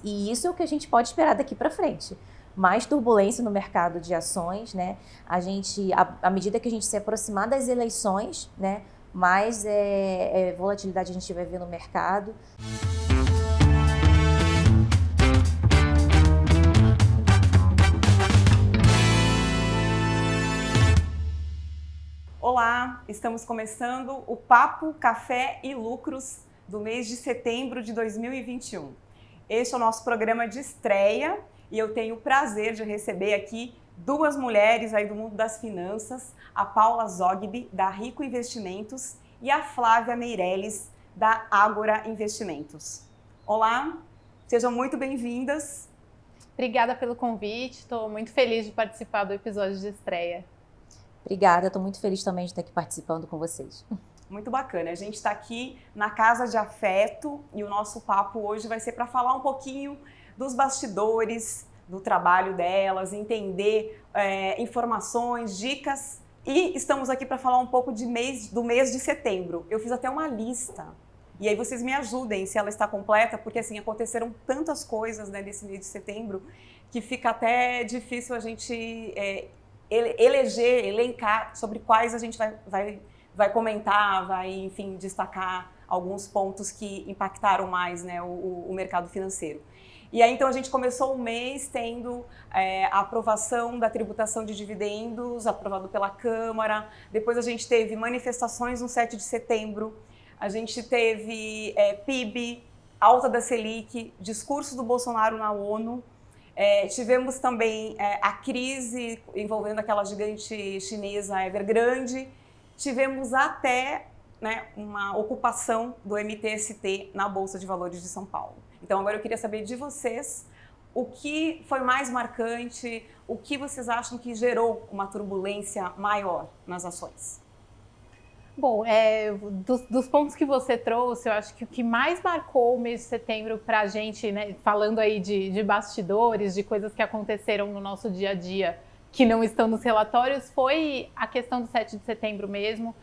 E isso é o que a gente pode esperar daqui para frente. Mais turbulência no mercado de ações, né? À medida que a gente se aproximar das eleições, né, mais volatilidade a gente vai ver no mercado. Olá, estamos começando o Papo, Café e Lucros do mês de setembro de 2021. Este é o nosso programa de estreia e eu tenho o prazer de receber aqui duas mulheres aí do mundo das finanças, a Paula Zogby, da Rico Investimentos, e a Flávia Meirelles, da Ágora Investimentos. Olá, sejam muito bem-vindas. Obrigada pelo convite, estou muito feliz de participar do episódio de estreia. Obrigada, estou muito feliz também de estar aqui participando com vocês. Muito bacana, a gente está aqui na Casa de Afeto e o nosso papo hoje vai ser para falar um pouquinho dos bastidores, do trabalho delas, entender informações, dicas, e estamos aqui para falar um pouco do mês de setembro. Eu fiz até uma lista, e aí vocês me ajudem se ela está completa, porque assim, aconteceram tantas coisas, né, nesse mês de setembro, que fica até difícil a gente elencar sobre quais a gente vai comentar, vai, enfim, destacar alguns pontos que impactaram mais, né, o mercado financeiro. E aí, então, a gente começou o mês tendo a aprovação da tributação de dividendos, aprovado pela Câmara. Depois a gente teve manifestações no 7 de setembro. A gente teve PIB, alta da Selic, discurso do Bolsonaro na ONU. Tivemos também a crise envolvendo aquela gigante chinesa Evergrande. Tivemos até, né, uma ocupação do MTST na Bolsa de Valores de São Paulo. Então agora eu queria saber de vocês o que foi mais marcante, o que vocês acham que gerou uma turbulência maior nas ações? Bom, dos pontos que você trouxe, eu acho que o que mais marcou o mês de setembro para a gente, né, falando aí de bastidores, de coisas que aconteceram no nosso dia a dia, que não estão nos relatórios, foi a questão do 7 de setembro mesmo.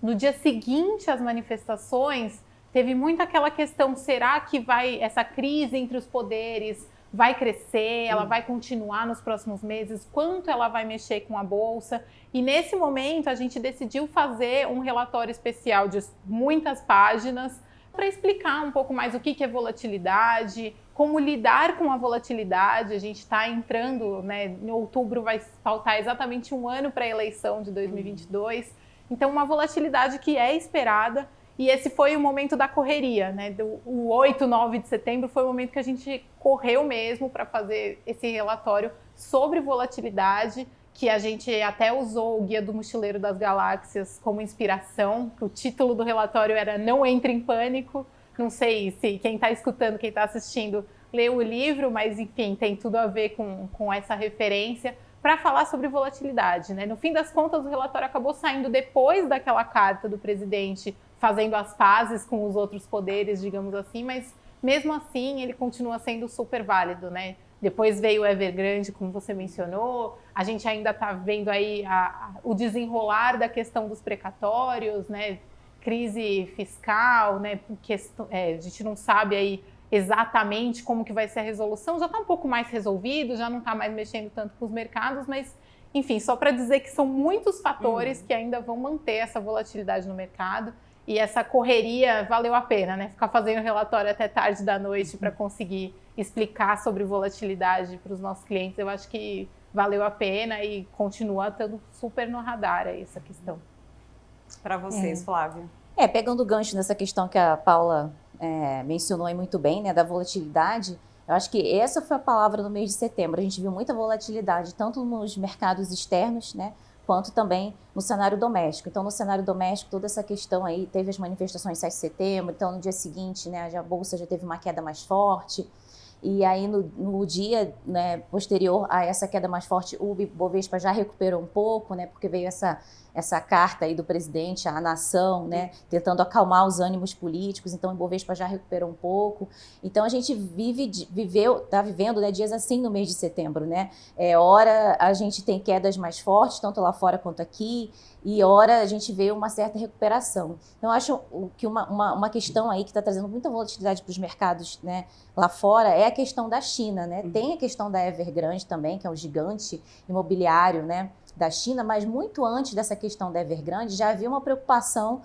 No dia seguinte às manifestações, teve muito aquela questão, será que essa crise entre os poderes vai crescer, ela vai continuar nos próximos meses, quanto ela vai mexer com a Bolsa? E nesse momento a gente decidiu fazer um relatório especial de muitas páginas para explicar um pouco mais o que é volatilidade, como lidar com a volatilidade. A gente está entrando, né, em outubro vai faltar exatamente um ano para a eleição de 2022, então uma volatilidade que é esperada. E esse foi o momento da correria, né? O 8, 9 de setembro foi o momento que a gente correu mesmo para fazer esse relatório sobre volatilidade, que a gente até usou o Guia do Mochileiro das Galáxias como inspiração, que o título do relatório era Não Entre em Pânico. Não sei se quem está escutando, quem está assistindo, leu o livro, mas enfim, tem tudo a ver com essa referência para falar sobre volatilidade, né? No fim das contas, o relatório acabou saindo depois daquela carta do presidente fazendo as pazes com os outros poderes, digamos assim, mas mesmo assim ele continua sendo super válido, né? Depois veio o Evergrande, como você mencionou, a gente ainda está vendo aí o desenrolar da questão dos precatórios, né? Crise fiscal, né? A gente não sabe aí exatamente como que vai ser a resolução, já está um pouco mais resolvido, já não está mais mexendo tanto com os mercados, mas enfim, só para dizer que são muitos fatores que ainda vão manter essa volatilidade no mercado. E essa correria valeu a pena, né? Ficar fazendo relatório até tarde da noite para conseguir explicar sobre volatilidade para os nossos clientes, eu acho que valeu a pena e continua estando super no radar aí essa questão. Para vocês, Flávia. Pegando o gancho nessa questão que a Paula mencionou aí muito bem, né, da volatilidade, eu acho que essa foi a palavra no mês de setembro. A gente viu muita volatilidade, tanto nos mercados externos, né, quanto também no cenário doméstico. Então, no cenário doméstico, toda essa questão aí, teve as manifestações 7 de setembro, então no dia seguinte, né, a Bolsa já teve uma queda mais forte, e aí no dia, né, posterior a essa queda mais forte, o Bovespa já recuperou um pouco, né, porque veio essa carta aí do presidente à nação, né, tentando acalmar os ânimos políticos, então o Ibovespa já recuperou um pouco. Então a gente está vivendo, né, dias assim no mês de setembro, né? Ora a gente tem quedas mais fortes, tanto lá fora quanto aqui, e ora a gente vê uma certa recuperação. Então acho que uma questão aí que está trazendo muita volatilidade para os mercados, né, lá fora é a questão da China, né? Tem a questão da Evergrande também, que é um gigante imobiliário, né, da China, mas muito antes dessa questão da Evergrande já havia uma preocupação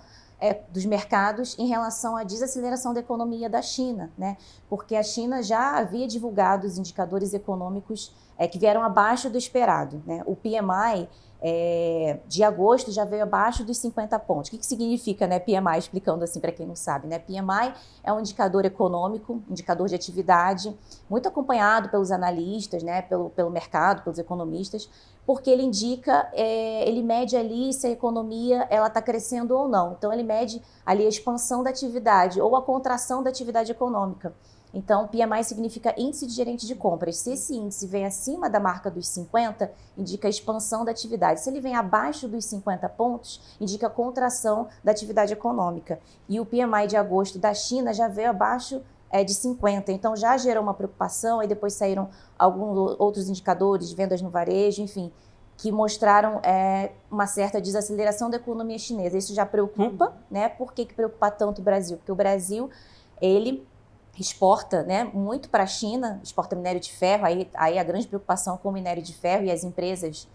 dos mercados em relação à desaceleração da economia da China, né? Porque a China já havia divulgado os indicadores econômicos que vieram abaixo do esperado, né? O PMI de agosto já veio abaixo dos 50 pontos. O que significa, né, PMI, explicando assim para quem não sabe, né? PMI é um indicador econômico, indicador de atividade, muito acompanhado pelos analistas, né, pelo mercado, pelos economistas, porque ele indica, ele mede ali se a economia ela está crescendo ou não. Então ele mede ali a expansão da atividade ou a contração da atividade econômica. Então, PMI significa índice de gerente de compras. Se esse índice vem acima da marca dos 50, indica a expansão da atividade. Se ele vem abaixo dos 50 pontos, indica a contração da atividade econômica. E o PMI de agosto da China já veio abaixo de 50, então já gerou uma preocupação, aí depois saíram alguns outros indicadores de vendas no varejo, enfim, que mostraram uma certa desaceleração da economia chinesa. Isso já preocupa, né? Por que preocupa tanto o Brasil? Porque o Brasil, ele exporta, né, muito para a China, exporta minério de ferro, aí a grande preocupação com o minério de ferro e as empresas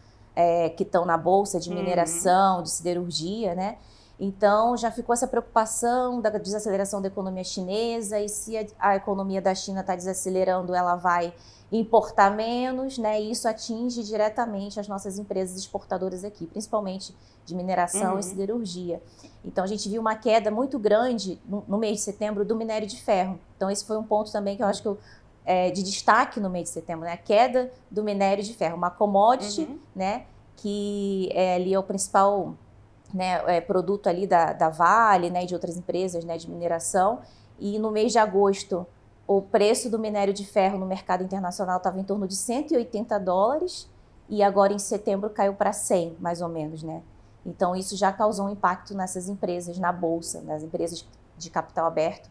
que estão na bolsa de mineração, de siderurgia, né? Então, já ficou essa preocupação da desaceleração da economia chinesa, e se a economia da China está desacelerando, ela vai importar menos, né? E isso atinge diretamente as nossas empresas exportadoras aqui, principalmente de mineração e siderurgia. Então, a gente viu uma queda muito grande no mês de setembro do minério de ferro. Então, esse foi um ponto também que eu acho que de destaque no mês de setembro, né? A queda do minério de ferro, uma commodity, né? Que ali é o principal, né, produto ali da Vale, né, e de outras empresas, né, de mineração. E no mês de agosto, o preço do minério de ferro no mercado internacional estava em torno de $180 e agora em setembro caiu para 100, mais ou menos, né? Então isso já causou um impacto nessas empresas, na bolsa, nas empresas de capital aberto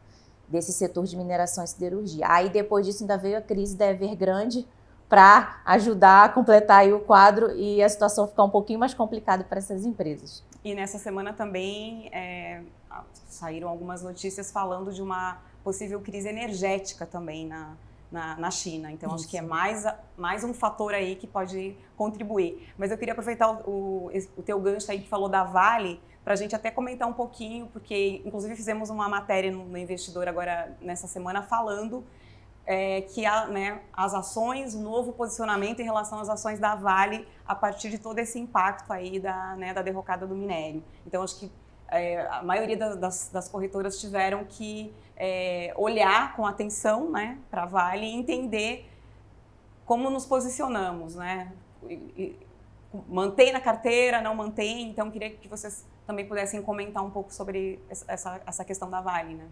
desse setor de mineração e siderurgia. Aí depois disso ainda veio a crise da Evergrande para ajudar a completar aí o quadro e a situação ficar um pouquinho mais complicada para essas empresas. E nessa semana também saíram algumas notícias falando de uma possível crise energética também na China. Então, acho que é mais um fator aí que pode contribuir. Mas eu queria aproveitar o teu gancho aí que falou da Vale, para a gente até comentar um pouquinho, porque inclusive fizemos uma matéria no Investidor agora nessa semana falando que as ações, o novo posicionamento em relação às ações da Vale a partir de todo esse impacto aí da derrocada do minério. Então, acho que a maioria das corretoras tiveram que olhar com atenção, né, para a Vale e entender como nos posicionamos, né? Mantém na carteira, não mantém? Então, queria que vocês também pudessem comentar um pouco sobre essa questão da Vale, né?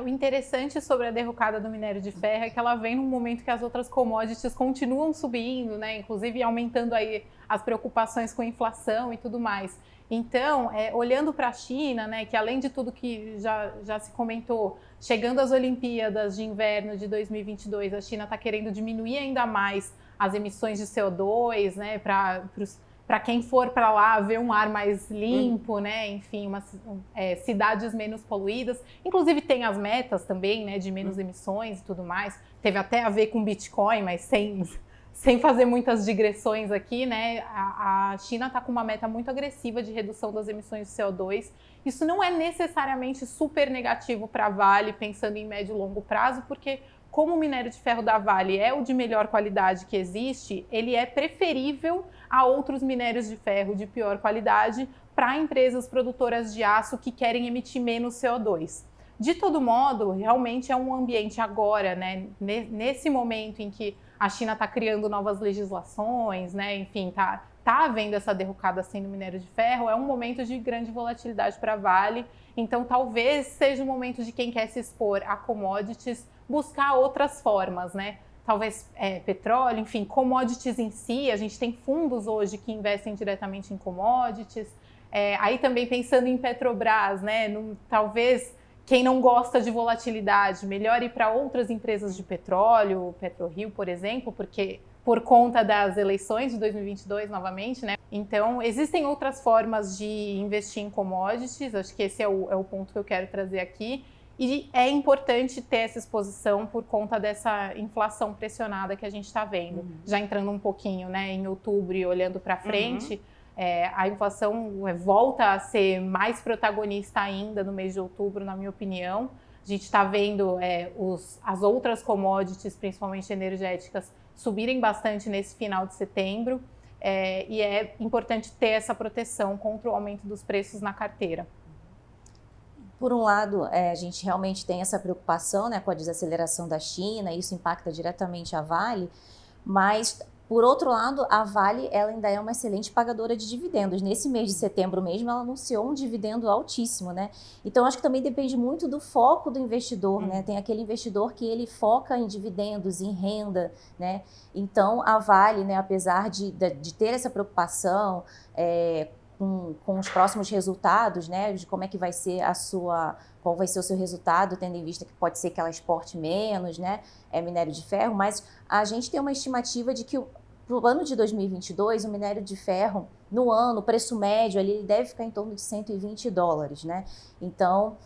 O interessante sobre a derrocada do minério de ferro é que ela vem num momento que as outras commodities continuam subindo, né? Inclusive aumentando aí as preocupações com a inflação e tudo mais. Então, olhando para a China, né, que além de tudo que já se comentou, chegando às Olimpíadas de Inverno de 2022, a China está querendo diminuir ainda mais as emissões de CO2, né, para quem for para lá ver um ar mais limpo, né? Enfim, cidades menos poluídas. Inclusive tem as metas também, né, de menos emissões e tudo mais. Teve até a ver com Bitcoin, mas sem fazer muitas digressões aqui, né? A China está com uma meta muito agressiva de redução das emissões de CO2. Isso não é necessariamente super negativo para a Vale, pensando em médio e longo prazo, porque como o minério de ferro da Vale é o de melhor qualidade que existe, ele é preferível a outros minérios de ferro de pior qualidade para empresas produtoras de aço que querem emitir menos CO2. De todo modo, realmente é um ambiente agora, né, nesse momento em que a China está criando novas legislações, né, enfim, tá havendo essa derrocada assim no minério de ferro, é um momento de grande volatilidade para a Vale, então talvez seja o momento de quem quer se expor a commodities buscar outras formas, né? talvez petróleo, enfim, commodities em si. A gente tem fundos hoje que investem diretamente em commodities. Aí também pensando em Petrobras, né? Talvez quem não gosta de volatilidade, melhor ir para outras empresas de petróleo, PetroRio, por exemplo, porque por conta das eleições de 2022 novamente, né? Então, existem outras formas de investir em commodities, acho que esse é o ponto que eu quero trazer aqui. E é importante ter essa exposição por conta dessa inflação pressionada que a gente está vendo. Já entrando um pouquinho, né, em outubro e olhando para frente, a inflação volta a ser mais protagonista ainda no mês de outubro, na minha opinião. A gente está vendo as outras commodities, principalmente energéticas, subirem bastante nesse final de setembro. E é importante ter essa proteção contra o aumento dos preços na carteira. Por um lado, a gente realmente tem essa preocupação, né, com a desaceleração da China, isso impacta diretamente a Vale, mas, por outro lado, a Vale ela ainda é uma excelente pagadora de dividendos. Nesse mês de setembro mesmo, ela anunciou um dividendo altíssimo, né? Então, acho que também depende muito do foco do investidor, né? Tem aquele investidor que ele foca em dividendos, em renda, né? Então, a Vale, né, apesar de ter essa preocupação, com os próximos resultados, né, de como é que vai ser qual vai ser o seu resultado, tendo em vista que pode ser que ela exporte menos, né, minério de ferro, mas a gente tem uma estimativa de que para o ano de 2022, o minério de ferro, no ano, o preço médio ali, ele deve ficar em torno de $120, né? Então,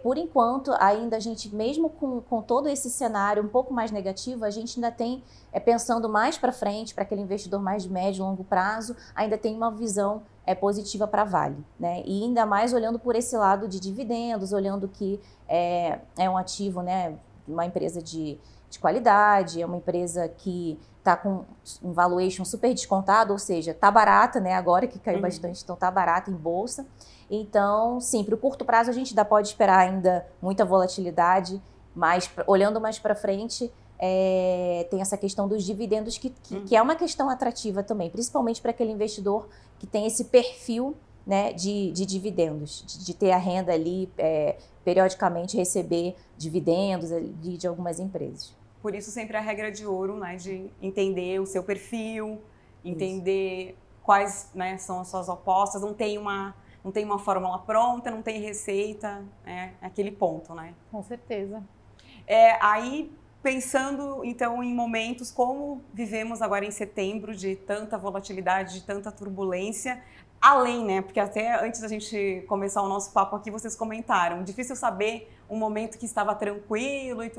por enquanto, ainda a gente, mesmo com todo esse cenário um pouco mais negativo, a gente ainda tem, pensando mais para frente, para aquele investidor mais de médio e longo prazo, ainda tem uma visão positiva para a Vale, né? E ainda mais olhando por esse lado de dividendos, olhando que é um ativo, né, uma empresa de qualidade, é uma empresa que está com um valuation super descontado, ou seja, está barata, né, agora que caiu bastante, então está barata em bolsa. Então, sim, para o curto prazo a gente ainda pode esperar ainda muita volatilidade, mas olhando mais para frente, tem essa questão dos dividendos que é uma questão atrativa também, principalmente para aquele investidor que tem esse perfil, né, de dividendos, de ter a renda ali, periodicamente receber dividendos ali de algumas empresas. Por isso sempre a regra de ouro, né, de entender o seu perfil, entender quais, né, são as suas apostas, não tem uma fórmula pronta, não tem receita, aquele ponto, né? Com certeza. Aí, pensando então em momentos como vivemos agora em setembro, de tanta volatilidade, de tanta turbulência, além, né, porque até antes da gente começar o nosso papo aqui, vocês comentaram, difícil saber um momento que estava tranquilo e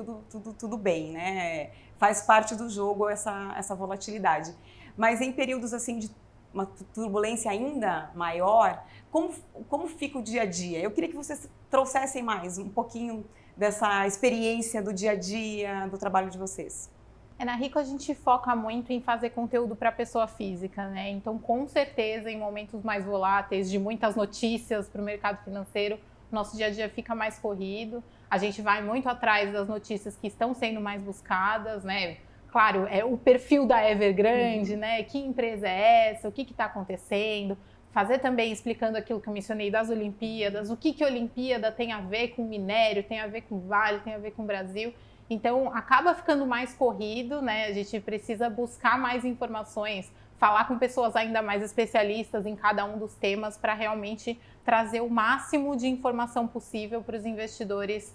tudo bem, né? Faz parte do jogo essa volatilidade. Mas em períodos assim de uma turbulência ainda maior, como fica o dia a dia? Eu queria que vocês trouxessem mais um pouquinho dessa experiência do dia a dia, do trabalho de vocês. Na Rico a gente foca muito em fazer conteúdo para a pessoa física, né? Então, com certeza, em momentos mais voláteis, de muitas notícias para o mercado financeiro, nosso dia a dia fica mais corrido. A gente vai muito atrás das notícias que estão sendo mais buscadas, né? Claro, o perfil da Evergrande, né? Que empresa é essa? O que está acontecendo? Fazer também explicando aquilo que eu mencionei das Olimpíadas, o que a Olimpíada tem a ver com minério, tem a ver com Vale, tem a ver com o Brasil. Então, acaba ficando mais corrido, né? A gente precisa buscar mais informações, falar com pessoas ainda mais especialistas em cada um dos temas para realmente trazer o máximo de informação possível para os investidores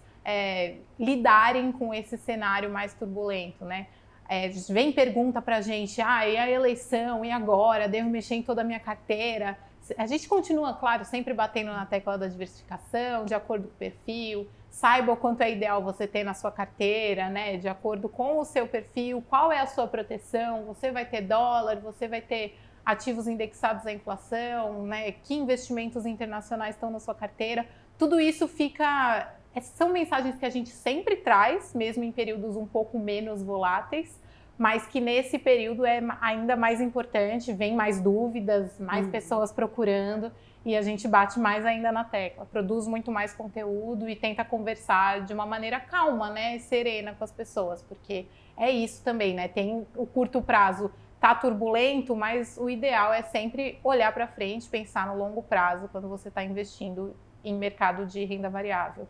lidarem com esse cenário mais turbulento, né? Vem pergunta para a gente, e a eleição, e agora? Devo mexer em toda a minha carteira? A gente continua, claro, sempre batendo na tecla da diversificação, de acordo com o perfil. Saiba o quanto é ideal você ter na sua carteira, né? De acordo com o seu perfil, qual é a sua proteção, você vai ter dólar, você vai ter ativos indexados à inflação, né? Que investimentos internacionais estão na sua carteira. Tudo isso são mensagens que a gente sempre traz, mesmo em períodos um pouco menos voláteis, mas que nesse período é ainda mais importante, vem mais dúvidas, mais pessoas procurando, e a gente bate mais ainda na tecla, produz muito mais conteúdo e tenta conversar de uma maneira calma, né, serena com as pessoas, porque é isso também, né, tem o curto prazo, tá turbulento, mas o ideal é sempre olhar para frente, pensar no longo prazo quando você está investindo em mercado de renda variável.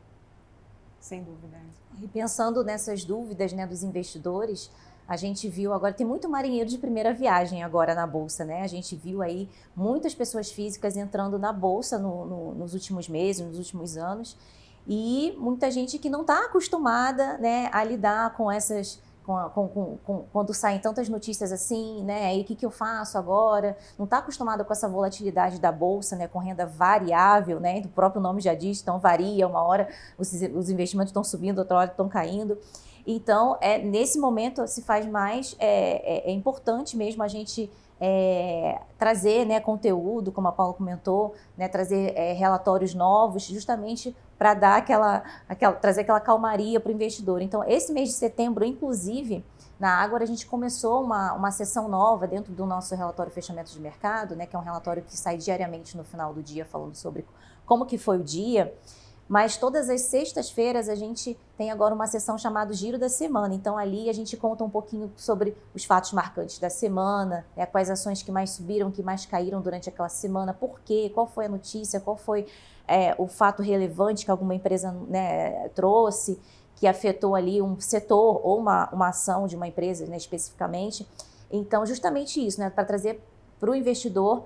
Sem dúvida. E pensando nessas dúvidas, né, dos investidores, A gente viu agora, tem muito marinheiro de primeira viagem agora na Bolsa, né? A gente viu aí muitas pessoas físicas entrando na Bolsa nos últimos meses, nos últimos anos, e muita gente que não está acostumada, né, a lidar com essas... quando saem tantas notícias assim, né? Aí o que eu faço agora? Não está acostumado com essa volatilidade da Bolsa, né? Com renda variável, né? O próprio nome já diz, então varia, uma hora os investimentos estão subindo, outra hora estão caindo. Então, nesse momento se faz mais, é importante mesmo a gente trazer, né, conteúdo, como a Paula comentou, né, trazer relatórios novos, justamente para dar trazer aquela calmaria para o investidor. Então, esse mês de setembro, inclusive, na Ágora, a gente começou uma sessão nova dentro do nosso relatório fechamento de mercado, né, que é um relatório que sai diariamente no final do dia, falando sobre como que foi o dia. Mas todas as sextas-feiras a gente tem agora uma sessão chamada Giro da Semana. Então ali a gente conta um pouquinho sobre os fatos marcantes da semana, né, quais ações que mais subiram, que mais caíram durante aquela semana, por quê, qual foi a notícia, qual foi o fato relevante que alguma empresa, né, trouxe, que afetou ali um setor ou uma ação de uma empresa, né, especificamente. Então justamente isso, né, para trazer para o investidor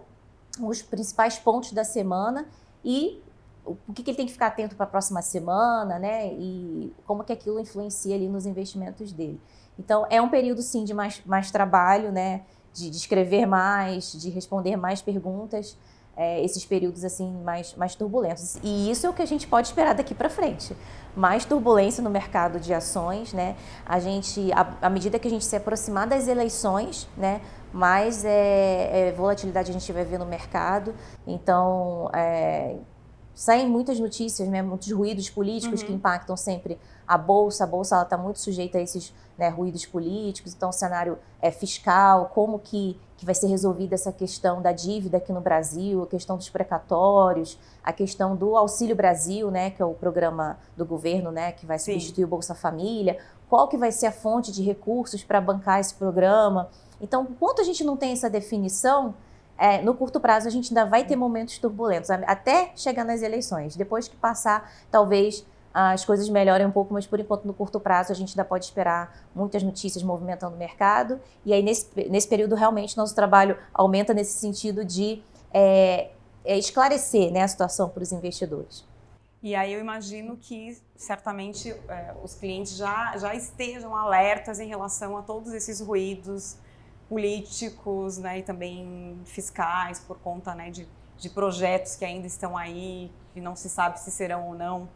os principais pontos da semana e o que ele tem que ficar atento para a próxima semana, né? E como que aquilo influencia ali nos investimentos dele. Então, é um período, sim, de mais trabalho, né? De escrever mais, de responder mais perguntas, esses períodos, assim, mais turbulentos. E isso é o que a gente pode esperar daqui para frente. Mais turbulência no mercado de ações, né? À medida que a gente se aproximar das eleições, né? Mais volatilidade a gente vai ver no mercado. Então, saem muitas notícias, né, muitos ruídos políticos que impactam sempre a Bolsa. A Bolsa está muito sujeita a esses, né, ruídos políticos. Então, o cenário fiscal, como que vai ser resolvida essa questão da dívida aqui no Brasil, a questão dos precatórios, a questão do Auxílio Brasil, né, que é o programa do governo, né, que vai substituir o Bolsa Família. Qual que vai ser a fonte de recursos para bancar esse programa? Então, enquanto a gente não tem essa definição, no curto prazo a gente ainda vai ter momentos turbulentos, até chegar nas eleições. Depois que passar, talvez as coisas melhorem um pouco, mas por enquanto no curto prazo a gente ainda pode esperar muitas notícias movimentando o mercado. E aí nesse período realmente nosso trabalho aumenta nesse sentido de esclarecer, né, a situação para os investidores. E aí eu imagino que certamente os clientes já estejam alertas em relação a todos esses ruídos políticos, né, e também fiscais, por conta, né, de projetos que ainda estão aí, que não se sabe se serão ou não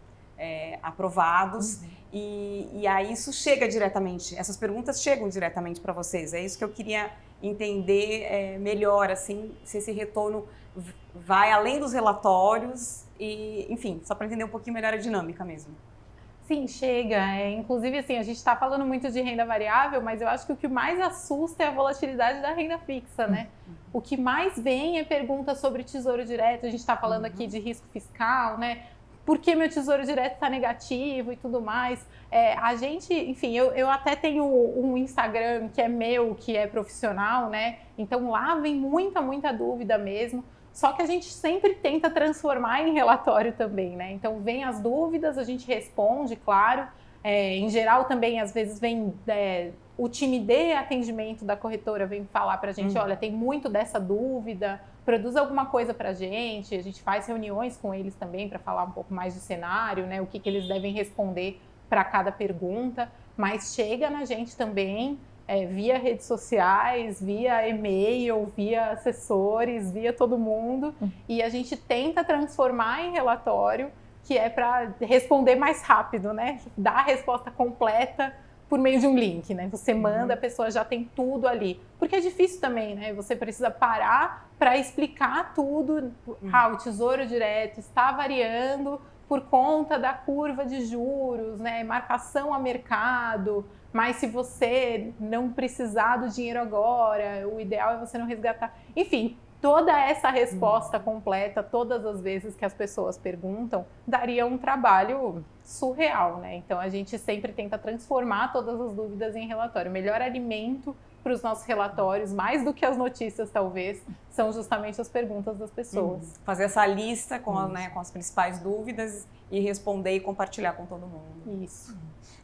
aprovados. E aí isso chega diretamente, essas perguntas chegam diretamente para vocês. É isso que eu queria entender melhor, assim, se esse retorno vai além dos relatórios e, enfim, só para entender um pouquinho melhor a dinâmica mesmo. Sim, chega. Inclusive, assim, a gente está falando muito de renda variável, mas eu acho que o que mais assusta é a volatilidade da renda fixa, né? O que mais vem é pergunta sobre tesouro direto. A gente está falando aqui de risco fiscal, né? Por que meu tesouro direto está negativo e tudo mais? A gente, enfim, eu até tenho um Instagram que é meu, que é profissional, né? Então lá vem muita dúvida mesmo. Só que a gente sempre tenta transformar em relatório também, né? Então, vem as dúvidas, a gente responde, claro. Em geral, também, às vezes, vem o time de atendimento da corretora vem falar pra gente, olha, tem muito dessa dúvida, produz alguma coisa pra gente. A gente faz reuniões com eles também para falar um pouco mais do cenário, né? O que eles devem responder para cada pergunta. Mas chega na gente também, via redes sociais, via e-mail, via assessores, via todo mundo, e a gente tenta transformar em relatório, que é para responder mais rápido, né? Dar a resposta completa por meio de um link, né? Você manda, a pessoa já tem tudo ali. Porque é difícil também, né? Você precisa parar para explicar tudo. O tesouro direto está variando por conta da curva de juros, né? Marcação a mercado. Mas se você não precisar do dinheiro agora, o ideal é você não resgatar. Enfim, toda essa resposta completa, todas as vezes que as pessoas perguntam, daria um trabalho surreal, né? Então, a gente sempre tenta transformar todas as dúvidas em relatório. O melhor alimento para os nossos relatórios, mais do que as notícias, talvez, são justamente as perguntas das pessoas. Fazer essa lista com as principais dúvidas e responder e compartilhar com todo mundo. Isso.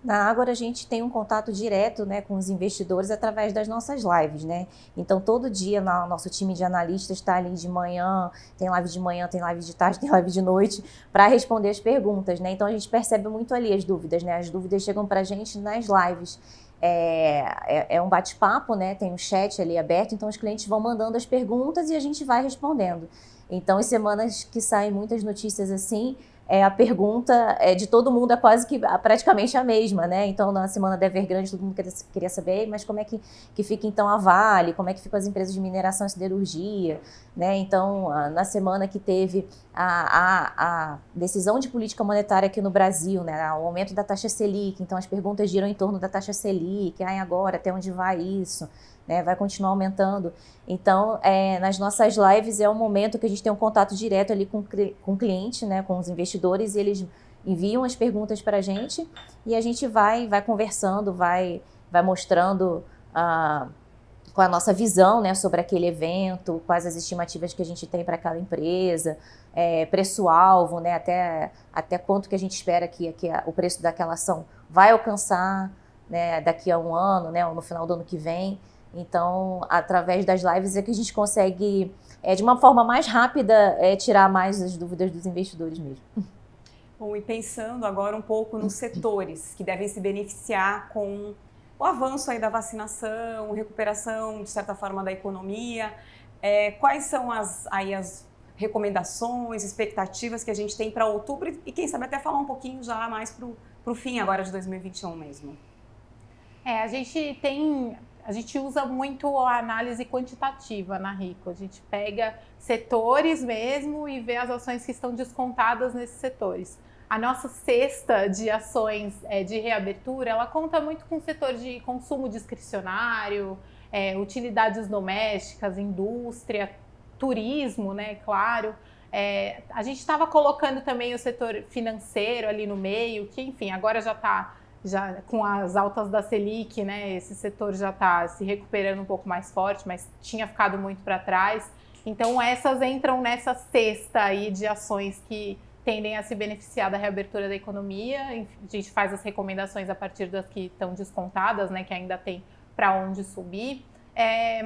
Na Ágora a gente tem um contato direto, né, com os investidores através das nossas lives, né? Então todo dia nosso time de analistas está ali de manhã, tem live de manhã, tem live de tarde, tem live de noite, para responder as perguntas, né? Então a gente percebe muito ali as dúvidas, né? As dúvidas chegam para a gente nas lives. É um bate-papo, né? Tem um chat ali aberto, então os clientes vão mandando as perguntas e a gente vai respondendo. Então, em semanas que saem muitas notícias assim, a pergunta de todo mundo é quase que praticamente a mesma, né? Então, na semana da Evergrande, todo mundo queria saber, mas como é que fica então a Vale, como é que ficam as empresas de mineração e siderurgia, né? Então, na semana que teve a decisão de política monetária aqui no Brasil, né? O aumento da taxa Selic, então as perguntas giram em torno da taxa Selic, agora até onde vai isso? Né, vai continuar aumentando. Então, nas nossas lives é um momento que a gente tem um contato direto ali com o cliente, né, com os investidores, e eles enviam as perguntas para a gente e a gente vai conversando, vai mostrando com a nossa visão, né, sobre aquele evento, quais as estimativas que a gente tem para aquela empresa, preço-alvo, né, até quanto que a gente espera que o preço daquela ação vai alcançar, né, daqui a um ano, né, ou no final do ano que vem. Então, através das lives é que a gente consegue, de uma forma mais rápida, tirar mais as dúvidas dos investidores mesmo. Bom, e pensando agora um pouco nos setores que devem se beneficiar com o avanço aí da vacinação, recuperação, de certa forma, da economia, quais são as recomendações, expectativas que a gente tem para outubro e quem sabe até falar um pouquinho já mais para o fim agora de 2021 mesmo? A gente usa muito a análise quantitativa na Rico. A gente pega setores mesmo e vê as ações que estão descontadas nesses setores. A nossa cesta de ações de reabertura, ela conta muito com o setor de consumo discricionário, utilidades domésticas, indústria, turismo, né, claro. A gente estava colocando também o setor financeiro ali no meio, que, enfim, agora já com as altas da Selic, né, esse setor já está se recuperando um pouco mais forte, mas tinha ficado muito para trás. Então, essas entram nessa cesta aí de ações que tendem a se beneficiar da reabertura da economia. A gente faz as recomendações a partir das que estão descontadas, né, que ainda tem para onde subir.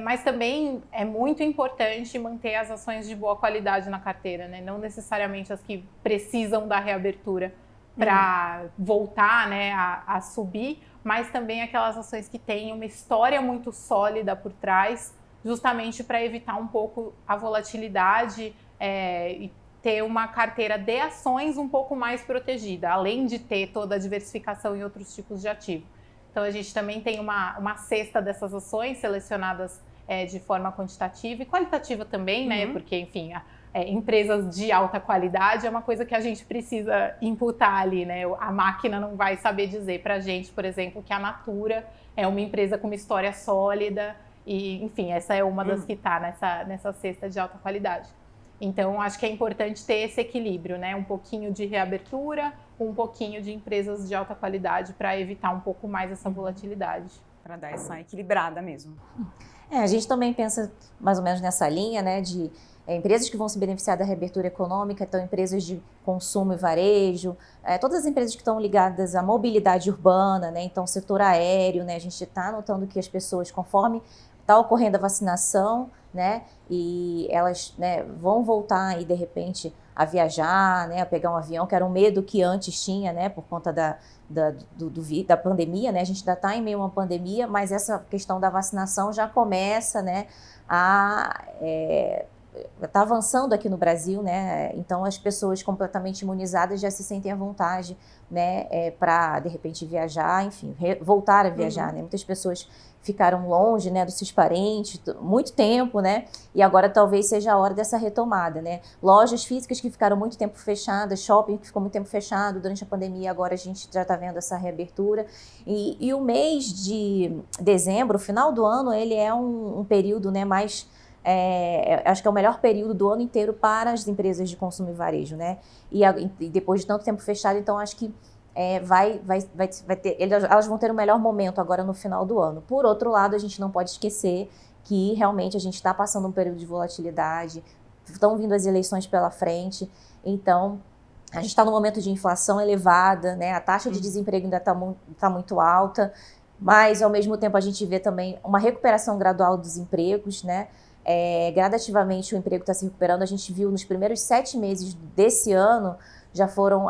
Mas também é muito importante manter as ações de boa qualidade na carteira, né, não necessariamente as que precisam da reabertura para voltar, né, a subir, mas também aquelas ações que têm uma história muito sólida por trás, justamente para evitar um pouco a volatilidade e ter uma carteira de ações um pouco mais protegida, além de ter toda a diversificação em outros tipos de ativo. Então, a gente também tem uma cesta dessas ações selecionadas de forma quantitativa e qualitativa também, né, porque, enfim, empresas de alta qualidade é uma coisa que a gente precisa imputar ali, né? A máquina não vai saber dizer para a gente, por exemplo, que a Natura é uma empresa com uma história sólida e, enfim, essa é uma das que está nessa cesta de alta qualidade. Então, acho que é importante ter esse equilíbrio, né? Um pouquinho de reabertura, um pouquinho de empresas de alta qualidade para evitar um pouco mais essa volatilidade. Para dar essa equilibrada mesmo. A gente também pensa mais ou menos nessa linha, né, de empresas que vão se beneficiar da reabertura econômica, então empresas de consumo e varejo, todas as empresas que estão ligadas à mobilidade urbana, né, então setor aéreo, né, a gente está notando que as pessoas, conforme está ocorrendo a vacinação, né, e elas, né, vão voltar aí de repente a viajar, né, a pegar um avião, que era um medo que antes tinha, né, por conta da pandemia, né, a gente ainda está em meio a uma pandemia, mas essa questão da vacinação já começa, né, está avançando aqui no Brasil, né? Então as pessoas completamente imunizadas já se sentem à vontade, né? Para de repente viajar, enfim, voltar a viajar, né? Muitas pessoas ficaram longe, né, dos seus parentes muito tempo, né? E agora talvez seja a hora dessa retomada, né? Lojas físicas que ficaram muito tempo fechadas, shopping que ficou muito tempo fechado durante a pandemia, agora a gente já está vendo essa reabertura. E o mês de dezembro, o final do ano, ele é um período, né, mais acho que é o melhor período do ano inteiro para as empresas de consumo e varejo, né? E depois de tanto tempo fechado, então acho que elas vão ter um melhor momento agora no final do ano. Por outro lado, a gente não pode esquecer que realmente a gente está passando um período de volatilidade, estão vindo as eleições pela frente, então A gente está num momento de inflação elevada, né? A taxa de desemprego ainda tá muito alta, mas ao mesmo tempo a gente vê também uma recuperação gradual dos empregos, né? Gradativamente o emprego está se recuperando. A gente viu nos primeiros 7 meses desse ano, já foram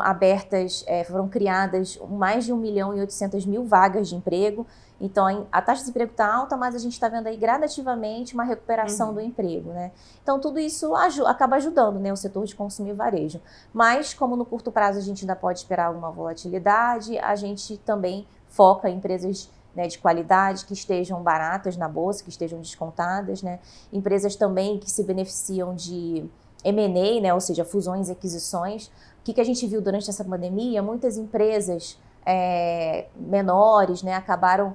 foram criadas mais de 1.800.000 vagas de emprego. Então, a taxa de desemprego está alta, mas a gente está vendo aí gradativamente uma recuperação do emprego, né? Então, tudo isso acaba ajudando, né, o setor de consumo e varejo. Mas, como no curto prazo a gente ainda pode esperar alguma volatilidade, a gente também foca em empresas, né, de qualidade, que estejam baratas na bolsa, que estejam descontadas, né? Empresas também que se beneficiam de M&A, né, ou seja, fusões e aquisições. O que a gente viu durante essa pandemia? Muitas empresas menores, né, acabaram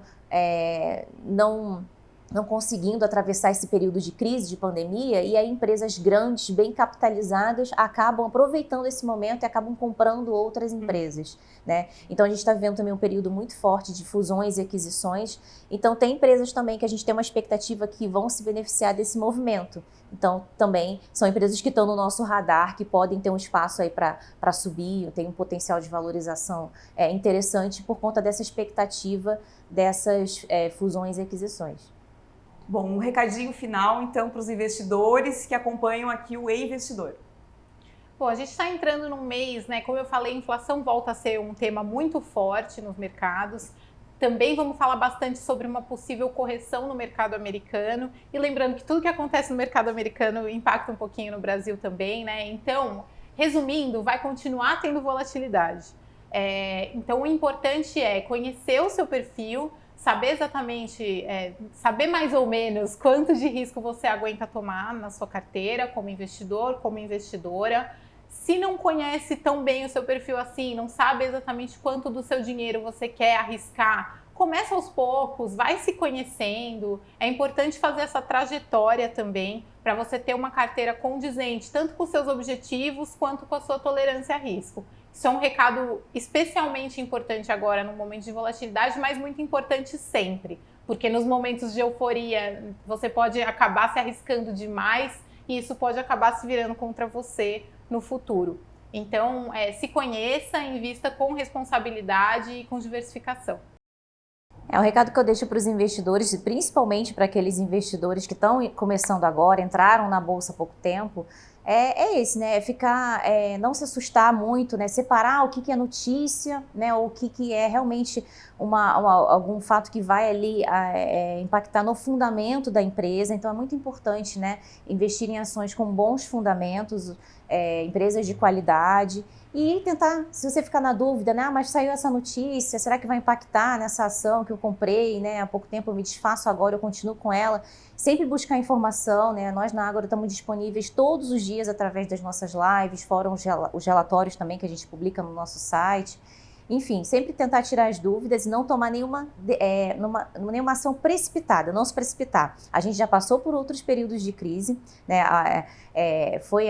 não conseguindo atravessar esse período de crise, de pandemia, e aí empresas grandes, bem capitalizadas, acabam aproveitando esse momento e acabam comprando outras empresas, né? Então a gente está vivendo também um período muito forte de fusões e aquisições. Então tem empresas também que a gente tem uma expectativa que vão se beneficiar desse movimento. Então também são empresas que estão no nosso radar, que podem ter um espaço aí para subir, tem um potencial de valorização interessante por conta dessa expectativa dessas fusões e aquisições. Bom, um recadinho final, então, para os investidores que acompanham aqui o E-Investidor. Bom, a gente está entrando num mês, né? Como eu falei, a inflação volta a ser um tema muito forte nos mercados. Também vamos falar bastante sobre uma possível correção no mercado americano. E lembrando que tudo que acontece no mercado americano impacta um pouquinho no Brasil também, né? Então, resumindo, vai continuar tendo volatilidade. Então, o importante é conhecer o seu perfil, saber exatamente, saber mais ou menos quanto de risco você aguenta tomar na sua carteira, como investidor, como investidora. Se não conhece tão bem o seu perfil assim, não sabe exatamente quanto do seu dinheiro você quer arriscar, começa aos poucos, vai se conhecendo. É importante fazer essa trajetória também para você ter uma carteira condizente, tanto com os seus objetivos quanto com a sua tolerância a risco. Isso é um recado especialmente importante agora no momento de volatilidade, mas muito importante sempre, porque nos momentos de euforia você pode acabar se arriscando demais e isso pode acabar se virando contra você no futuro. Então, se conheça, invista com responsabilidade e com diversificação. É um recado que eu deixo para os investidores, principalmente para aqueles investidores que estão começando agora, entraram na bolsa há pouco tempo, esse, né? Não se assustar muito, né? Separar o que é notícia, né? Ou o que é realmente algum fato que vai ali impactar no fundamento da empresa. Então é muito importante, né? Investir em ações com bons fundamentos, empresas de qualidade. E tentar, se você ficar na dúvida, né? Mas saiu essa notícia, será que vai impactar nessa ação que eu comprei, né? Há pouco tempo eu me desfaço agora, eu continuo com ela. Sempre buscar informação, né? Nós na Ágora estamos disponíveis todos os dias através das nossas lives, fora os relatórios também que a gente publica no nosso site. Enfim, sempre tentar tirar as dúvidas e não tomar nenhuma ação precipitada, não se precipitar. A gente já passou por outros períodos de crise, né? Foi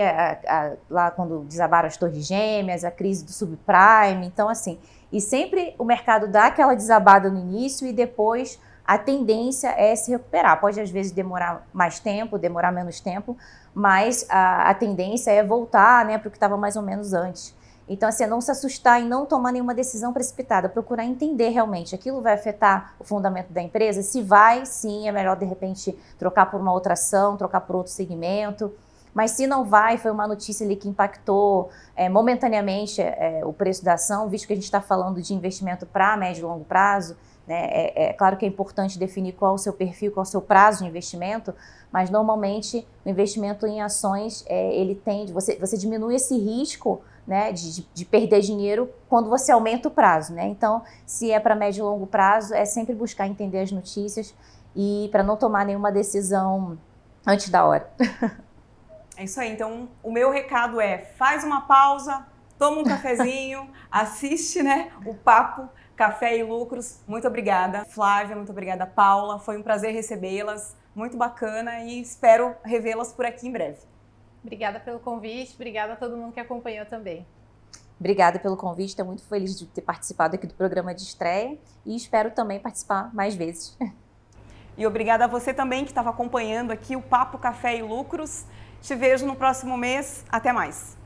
lá quando desabaram as Torres Gêmeas, a crise do subprime, então assim, e sempre o mercado dá aquela desabada no início e depois a tendência é se recuperar. Pode às vezes demorar mais tempo, demorar menos tempo, mas a tendência é voltar, né, para o que estava mais ou menos antes. Então, assim, não se assustar e não tomar nenhuma decisão precipitada, procurar entender realmente, aquilo vai afetar o fundamento da empresa? Se vai, sim, é melhor de repente trocar por uma outra ação, trocar por outro segmento. Mas se não vai, foi uma notícia ali que impactou momentaneamente o preço da ação, visto que a gente está falando de investimento para médio e longo prazo, né? É claro que é importante definir qual é o seu perfil, qual é o seu prazo de investimento, mas normalmente o investimento em ações, ele tende, você diminui esse risco, né, de perder dinheiro quando você aumenta o prazo, né? Então, se é para médio e longo prazo, é sempre buscar entender as notícias e para não tomar nenhuma decisão antes da hora. É isso aí. Então, o meu recado faz uma pausa, toma um cafezinho, assiste, né, o Papo Café e Lucros. Muito obrigada, Flávia, muito obrigada, Paula. Foi um prazer recebê-las, muito bacana e espero revê-las por aqui em breve. Obrigada pelo convite, obrigada a todo mundo que acompanhou também. Obrigada pelo convite, estou muito feliz de ter participado aqui do programa de estreia e espero também participar mais vezes. E obrigada a você também que estava acompanhando aqui o Papo Café e Lucros. Te vejo no próximo mês. Até mais!